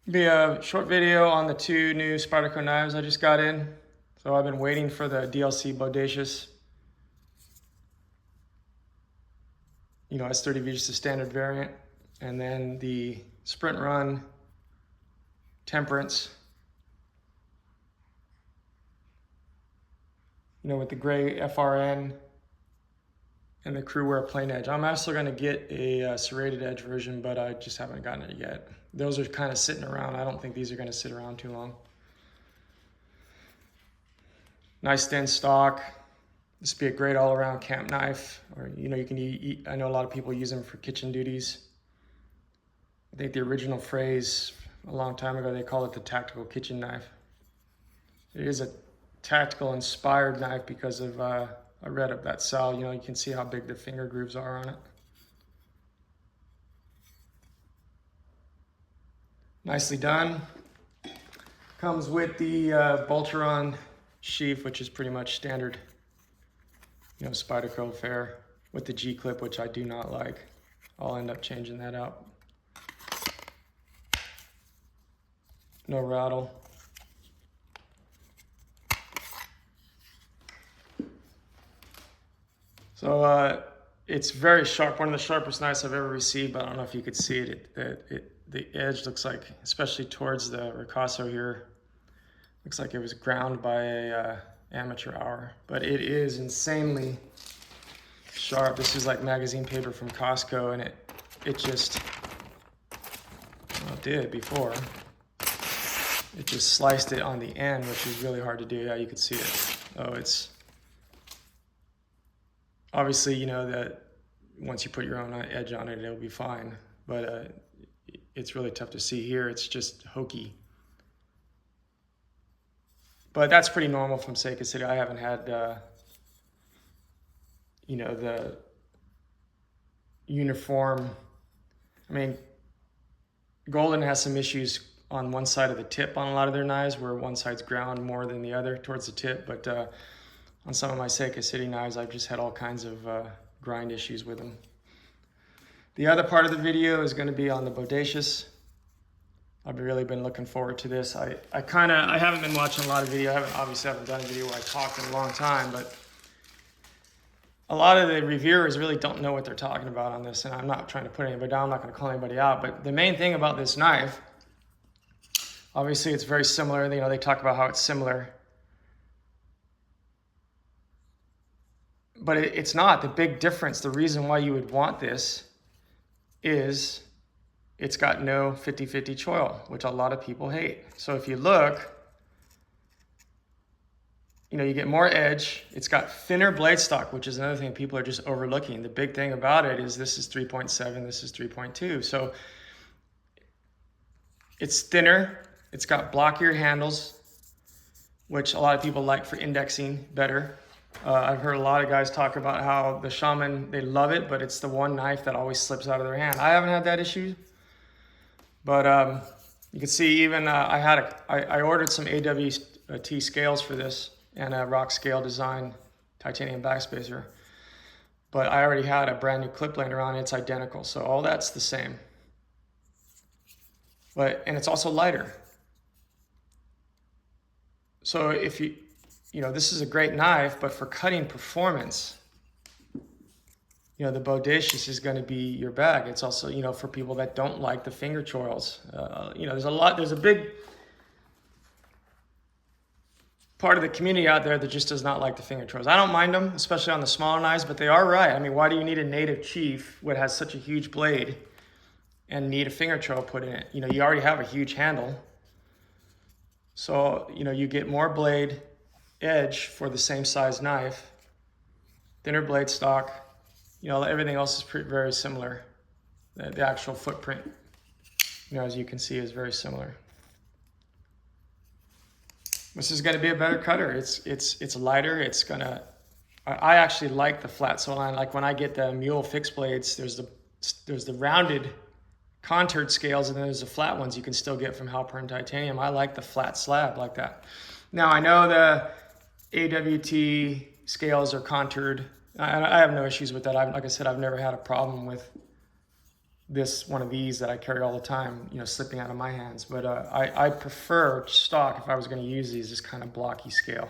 Be a short video on the two new Spyderco knives I just got in. So I've been waiting for the DLC Bodacious. S30V just a standard variant. And then the Sprint Run Temperance. With the gray FRN and the CruWear plain edge. I'm also going to get a serrated edge version, but I just haven't gotten it yet. Those are kind of sitting around. I don't think these are going to sit around too long. Nice thin stock. This would be a great all-around camp knife, or you can eat. I know a lot of people use them for kitchen duties. I think the original phrase a long time ago, they called it the tactical kitchen knife. It is a tactical inspired knife because of I read up that cell. You can see how big the finger grooves are on it. Nicely done. Comes with the Bolteron sheath, which is pretty much standard, Spyderco fare, with the G clip, which I do not like. I'll end up changing that out. No rattle. So it's very sharp, one of the sharpest knives I've ever received, but I don't know if you could see it. The edge looks like, especially towards the ricasso here, looks like it was ground by a amateur hour, but it is insanely sharp. This is like magazine paper from Costco, and it just, well, it did before. It just sliced it on the end, which is really hard to do. Yeah, you could see it. Oh, it's obviously, that once you put your own edge on it, it'll be fine. But it's really tough to see here. It's just hokey. But that's pretty normal from Seika City. I haven't had, the uniform. I mean, Golden has some issues on one side of the tip on a lot of their knives, where one side's ground more than the other towards the tip. But on some of my Seika City knives, I've just had all kinds of grind issues with them. The other part of the video is going to be on the Bodacious. I've really been looking forward to this. I haven't been watching a lot of video. I obviously haven't done a video where I talked in a long time, but a lot of the reviewers really don't know what they're talking about on this, and I'm not trying to put anybody down. I'm not going to call anybody out, but the main thing about this knife, obviously it's very similar. They talk about how it's similar, but it's not. The big difference, the reason why you would want this is it's got no 50-50 choil, which a lot of people hate. So if you look, you get more edge. It's got thinner blade stock, which is another thing people are just overlooking. The big thing about it is this is 3.7, this is 3.2. So it's thinner. It's got blockier handles, which a lot of people like for indexing better. I've heard a lot of guys talk about how the Shaman, they love it, but it's the one knife that always slips out of their hand. I haven't had that issue, but you can see even I ordered some AWT scales for this and a rock scale design titanium backspacer, but I already had a brand new clip laying around. It's identical, so all that's the same. And it's also lighter. So if this is a great knife, but for cutting performance, the Bodacious is going to be your bag. It's also, for people that don't like the finger choils. There's a big part of the community out there that just does not like the finger choils. I don't mind them, especially on the smaller knives, but they are right. I mean, why do you need a native chief that has such a huge blade and need a finger choil put in it? You already have a huge handle. So, you get more blade edge for the same size knife, thinner blade stock, everything else is very similar. The actual footprint, as you can see, is very similar. This is going to be a better cutter. It's lighter. I actually like the flat sole line. Like when I get the mule fixed blades, there's the rounded contoured scales, and then there's the flat ones you can still get from Halpern Titanium. I like the flat slab like that. Now I know the AWT scales are contoured. I have no issues with that. Like I said, I've never had a problem with one of these that I carry all the time, slipping out of my hands. But I prefer stock, if I was going to use these, this kind of blocky scale.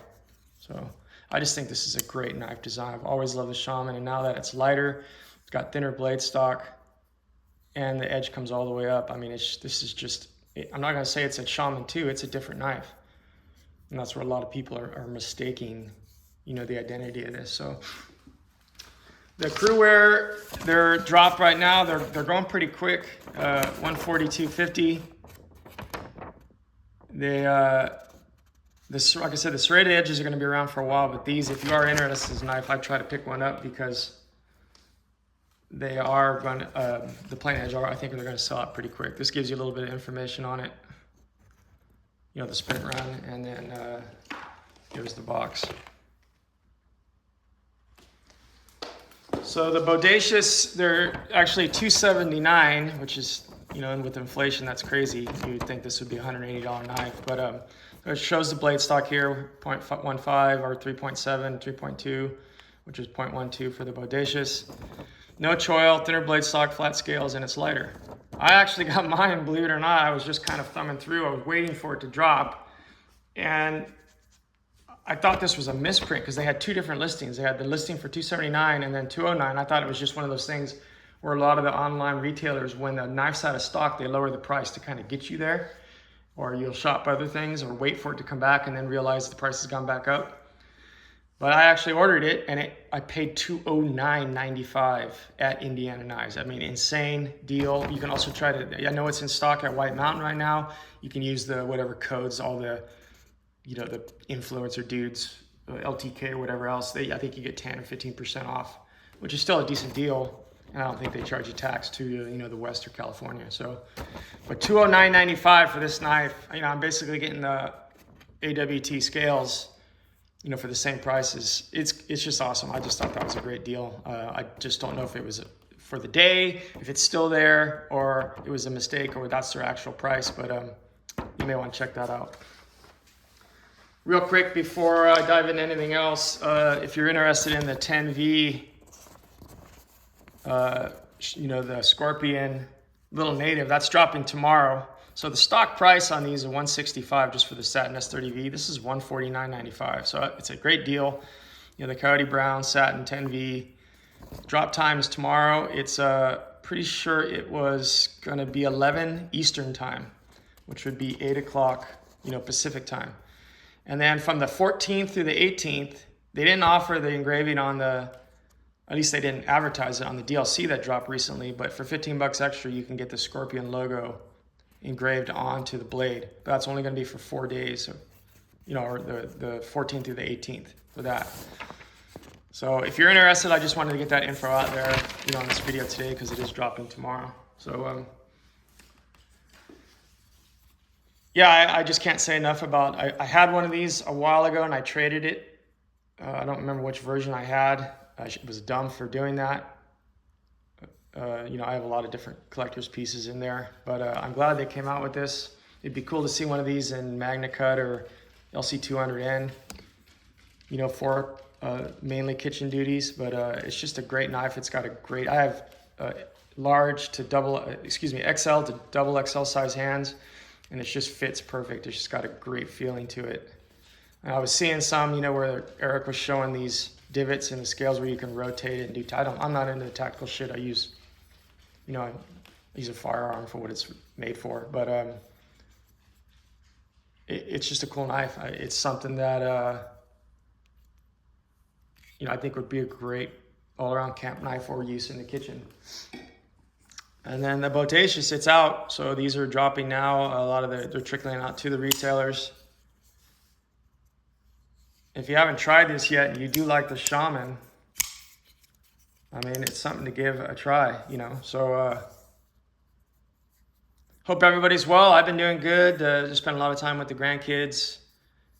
So I just think this is a great knife design. I've always loved the Shaman, and now that it's lighter, it's got thinner blade stock, and the edge comes all the way up. I mean, this is just, I'm not going to say it's a Shaman 2, it's a different knife. And that's where a lot of people are mistaking, the identity of this. So the CruWear, they're dropped right now. They're going pretty quick. 142.50. Like I said, the serrated edges are going to be around for a while, but these, if you are interested in this knife, I try to pick one up because they are going to, the plain edge, I think they're going to sell out pretty quick. This gives you a little bit of information on it. The sprint run, and then here's the box. So the Bodacious, they're actually $279, which is, and with inflation, that's crazy. You would think this would be a $180 knife, but it shows the blade stock here, 0.15 or 3.7, 3.2, which is 0.12 for the Bodacious. No choil, thinner blade stock, flat scales, and it's lighter. I actually got mine, believe it or not. I was just kind of thumbing through. I was waiting for it to drop, and I thought this was a misprint because they had two different listings. They had the listing for $279 and then $209. I thought it was just one of those things where a lot of the online retailers, when the knife's out of stock, they lower the price to kind of get you there, or you'll shop other things or wait for it to come back and then realize the price has gone back up. But I actually ordered it, and I paid $209.95 at Indiana Knives. I mean, insane deal. You can also try to, I know it's in stock at White Mountain right now. You can use the whatever codes, all the, the influencer dudes, LTK or whatever else. I think you get 10 or 15% off, which is still a decent deal. And I don't think they charge you tax to, the West or California. So, but $209.95 for this knife. I'm basically getting the AWT scales, for the same prices. It's just awesome. I just thought that was a great deal. I just don't know if it was for the day, if it's still there, or it was a mistake, or that's their actual price, but you may want to check that out. Real quick before I dive into anything else, if you're interested in the 10V, the Scorpion Lil Native, that's dropping tomorrow. So the stock price on these is $165 just for the Satin S30V. This is $149.95. So it's a great deal. The Coyote Brown Satin 10V. Drop time is tomorrow. It's pretty sure it was going to be 11 Eastern time, which would be 8 o'clock, Pacific time. And then from the 14th through the 18th, they didn't offer the engraving on at least they didn't advertise it on the DLC that dropped recently, but for 15 bucks extra, you can get the Scorpion logo engraved onto the blade. But that's only going to be for 4 days, or the 14th through the 18th for that. So if you're interested, I just wanted to get that info out there, on this video today because it is dropping tomorrow. So yeah, I just can't say enough about. I had one of these a while ago and I traded it. I don't remember which version I had. I was dumb for doing that. I have a lot of different collector's pieces in there, but I'm glad they came out with this. It'd be cool to see one of these in Magna Cut or LC200N, for mainly kitchen duties, but it's just a great knife. It's got I have large to XL to double XL size hands, and it just fits perfect. It's just got a great feeling to it. And I was seeing some, where Eric was showing these divots in the scales where you can rotate it and do. I'm not into the tactical shit. I use a firearm for what it's made for, but it's just a cool knife. It's something that I think would be a great all-around camp knife or use in the kitchen. And then the Bodacious, it's out. So these are dropping now. A lot of they're trickling out to the retailers. If you haven't tried this yet and you do like the Shaman, I mean, it's something to give a try, So hope everybody's well. I've been doing good. Just spent a lot of time with the grandkids,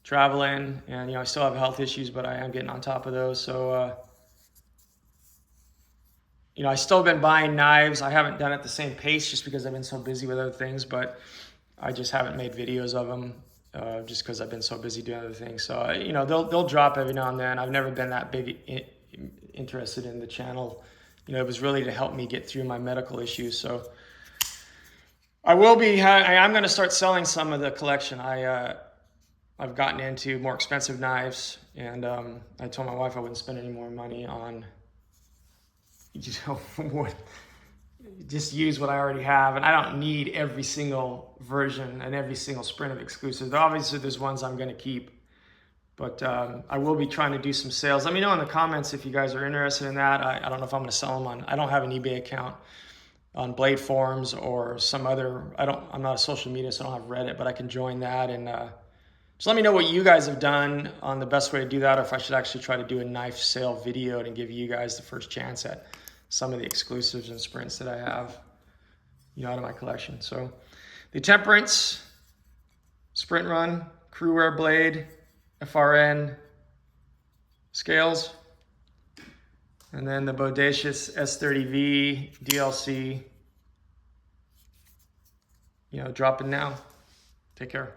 traveling, and I still have health issues, but I am getting on top of those. So I still been buying knives. I haven't done it at the same pace just because I've been so busy with other things, but I just haven't made videos of them just because I've been so busy doing other things. So they'll drop every now and then. I've never been that big interested in the channel. It was really to help me get through my medical issues. So I will be. I'm going to start selling some of the collection. I've gotten into more expensive knives, and I told my wife I wouldn't spend any more money on, what. Just use what I already have, and I don't need every single version and every single sprint of exclusives. Obviously, there's ones I'm going to keep, but I will be trying to do some sales. Let me know in the comments if you guys are interested in that. I don't know if I'm going to sell them on. I don't have an eBay account on Blade Forums or some other. I'm not a social media, so I don't have Reddit, but I can join that. And just let me know what you guys have done on the best way to do that, or if I should actually try to do a knife sale video and give you guys the first chance at some of the exclusives and sprints that I have, out of my collection. So the Temperance Sprint Run, CruWear blade, FRN scales, and then the Bodacious S30V DLC, dropping now. Take care.